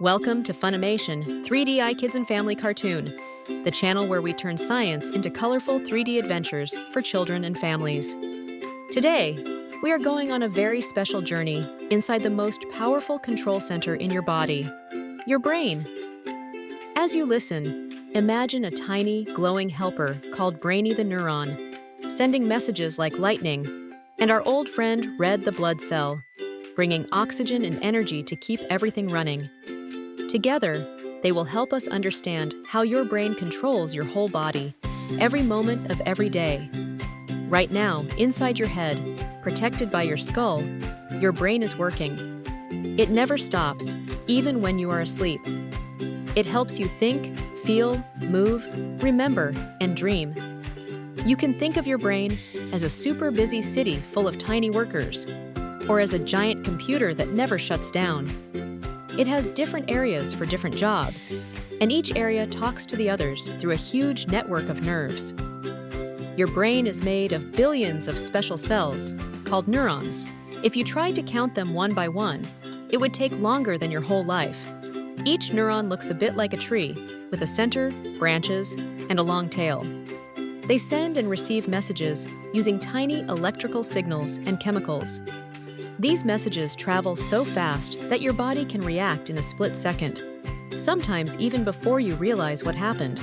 Welcome to Funimation 3D Kids and Family Cartoon, the channel where we turn science into colorful 3D adventures for children and families. Today, we are going on a very special journey inside the most powerful control center in your body, your brain. As you listen, imagine a tiny, glowing helper called Brainy the neuron, sending messages like lightning, and our old friend Red the blood cell, bringing oxygen and energy to keep everything running. Together, they will help us understand how your brain controls your whole body, every moment of every day. Right now, inside your head, protected by your skull, your brain is working. It never stops, even when you are asleep. It helps you think, feel, move, remember, and dream. You can think of your brain as a super busy city full of tiny workers, or as a giant computer that never shuts down. It has different areas for different jobs, and each area talks to the others through a huge network of nerves. Your brain is made of billions of special cells, called neurons. If you tried to count them one by one, it would take longer than your whole life. Each neuron looks a bit like a tree, with a center, branches, and a long tail. They send and receive messages using tiny electrical signals and chemicals. These messages travel so fast that your body can react in a split second, sometimes even before you realize what happened.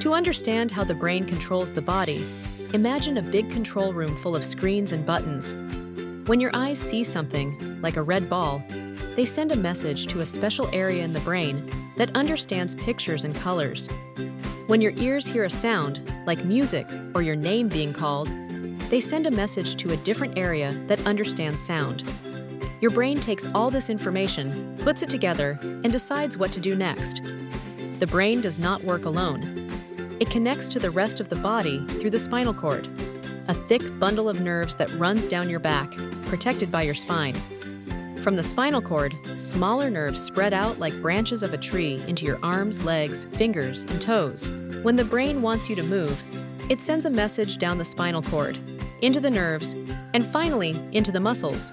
To understand how the brain controls the body, imagine a big control room full of screens and buttons. When your eyes see something, like a red ball, they send a message to a special area in the brain that understands pictures and colors. When your ears hear a sound, like music or your name being called, they send a message to a different area that understands sound. Your brain takes all this information, puts it together, and decides what to do next. The brain does not work alone. It connects to the rest of the body through the spinal cord, a thick bundle of nerves that runs down your back, protected by your spine. From the spinal cord, smaller nerves spread out like branches of a tree into your arms, legs, fingers, and toes. When the brain wants you to move, it sends a message down the spinal cord, into the nerves, and finally into the muscles.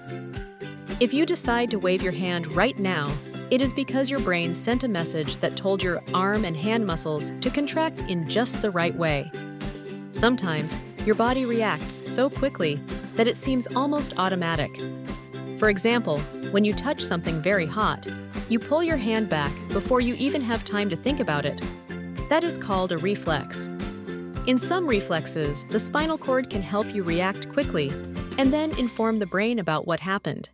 If you decide to wave your hand right now, it is because your brain sent a message that told your arm and hand muscles to contract in just the right way. Sometimes, your body reacts so quickly that it seems almost automatic. For example, when you touch something very hot, you pull your hand back before you even have time to think about it. That is called a reflex. In some reflexes, the spinal cord can help you react quickly and then inform the brain about what happened.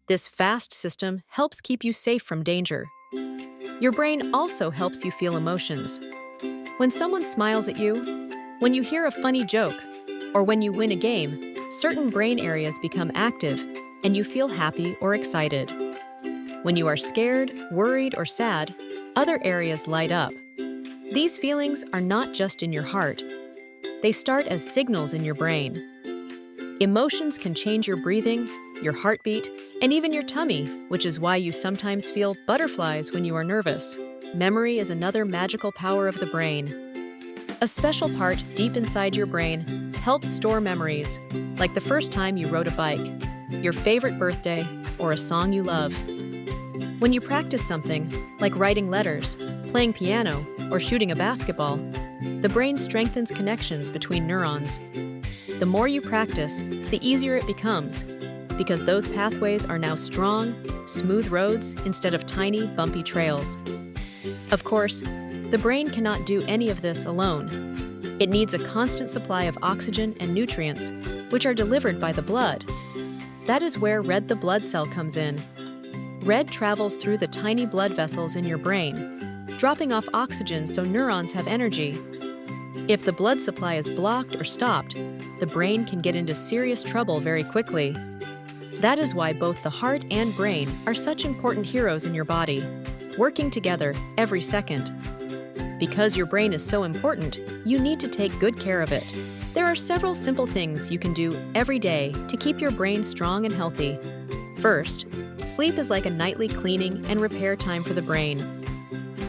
This fast system helps keep you safe from danger. Your brain also helps you feel emotions. When someone smiles at you, when you hear a funny joke, or when you win a game, certain brain areas become active and you feel happy or excited. When you are scared, worried, or sad, other areas light up. These feelings are not just in your heart. They start as signals in your brain. Emotions can change your breathing, your heartbeat, and even your tummy, which is why you sometimes feel butterflies when you are nervous. Memory is another magical power of the brain. A special part deep inside your brain helps store memories, like the first time you rode a bike, your favorite birthday, or a song you love. When you practice something, like writing letters, playing piano, or shooting a basketball, the brain strengthens connections between neurons. The more you practice, the easier it becomes, because those pathways are now strong, smooth roads instead of tiny, bumpy trails. Of course, the brain cannot do any of this alone. It needs a constant supply of oxygen and nutrients, which are delivered by the blood. That is where Red the blood cell comes in. Red travels through the tiny blood vessels in your brain, dropping off oxygen so neurons have energy. If the blood supply is blocked or stopped, the brain can get into serious trouble very quickly. That is why both the heart and brain are such important heroes in your body, working together every second. Because your brain is so important, you need to take good care of it. There are several simple things you can do every day to keep your brain strong and healthy. First, sleep is like a nightly cleaning and repair time for the brain.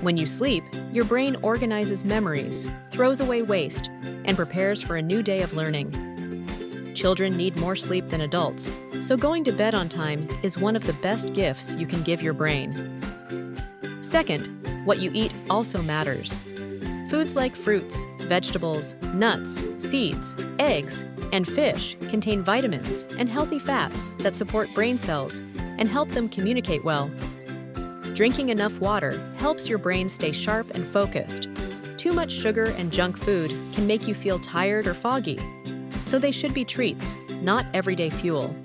When you sleep, your brain organizes memories, throws away waste, and prepares for a new day of learning. Children need more sleep than adults, so going to bed on time is one of the best gifts you can give your brain. Second, what you eat also matters. Foods like fruits, vegetables, nuts, seeds, eggs, and fish contain vitamins and healthy fats that support brain cells and help them communicate well. Drinking enough water helps your brain stay sharp and focused. Too much sugar and junk food can make you feel tired or foggy, so they should be treats, not everyday fuel.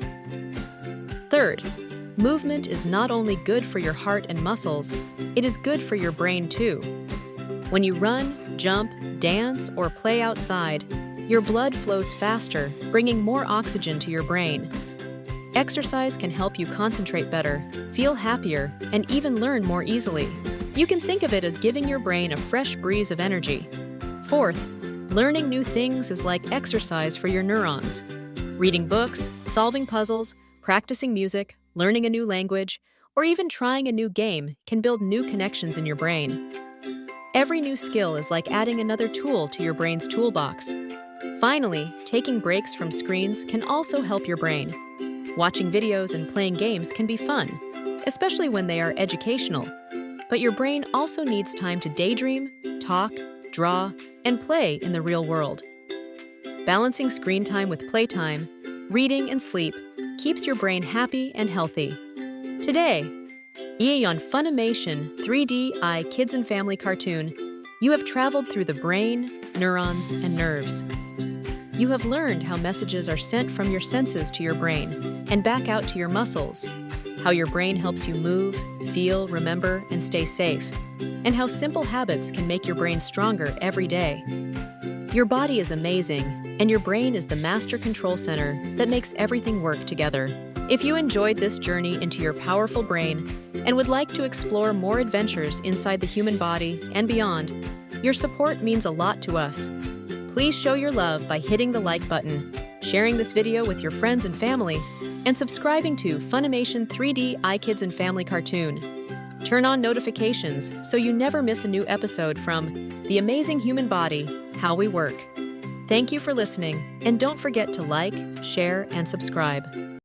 Third, movement is not only good for your heart and muscles, it is good for your brain too. When you run, jump, dance, or play outside, your blood flows faster, bringing more oxygen to your brain. Exercise can help you concentrate better, feel happier, and even learn more easily. You can think of it as giving your brain a fresh breeze of energy. Fourth, learning new things is like exercise for your neurons. Reading books, solving puzzles, practicing music, learning a new language, or even trying a new game can build new connections in your brain. Every new skill is like adding another tool to your brain's toolbox. Finally, taking breaks from screens can also help your brain. Watching videos and playing games can be fun, especially when they are educational. But your brain also needs time to daydream, talk, draw, and play in the real world. Balancing screen time with playtime, reading, and sleep keeps your brain happy and healthy. Today, on Funimation 3D Kids and Family cartoon, you have traveled through the brain, neurons, and nerves. You have learned how messages are sent from your senses to your brain and back out to your muscles, how your brain helps you move, feel, remember, and stay safe, and how simple habits can make your brain stronger every day. Your body is amazing, and your brain is the master control center that makes everything work together. If you enjoyed this journey into your powerful brain and would like to explore more adventures inside the human body and beyond, your support means a lot to us. Please show your love by hitting the like button, sharing this video with your friends and family, and subscribing to Funimation 3D Kids and Family cartoon. Turn on notifications so you never miss a new episode from The Amazing Human Body, How We Work. Thank you for listening, and don't forget to like, share, and subscribe.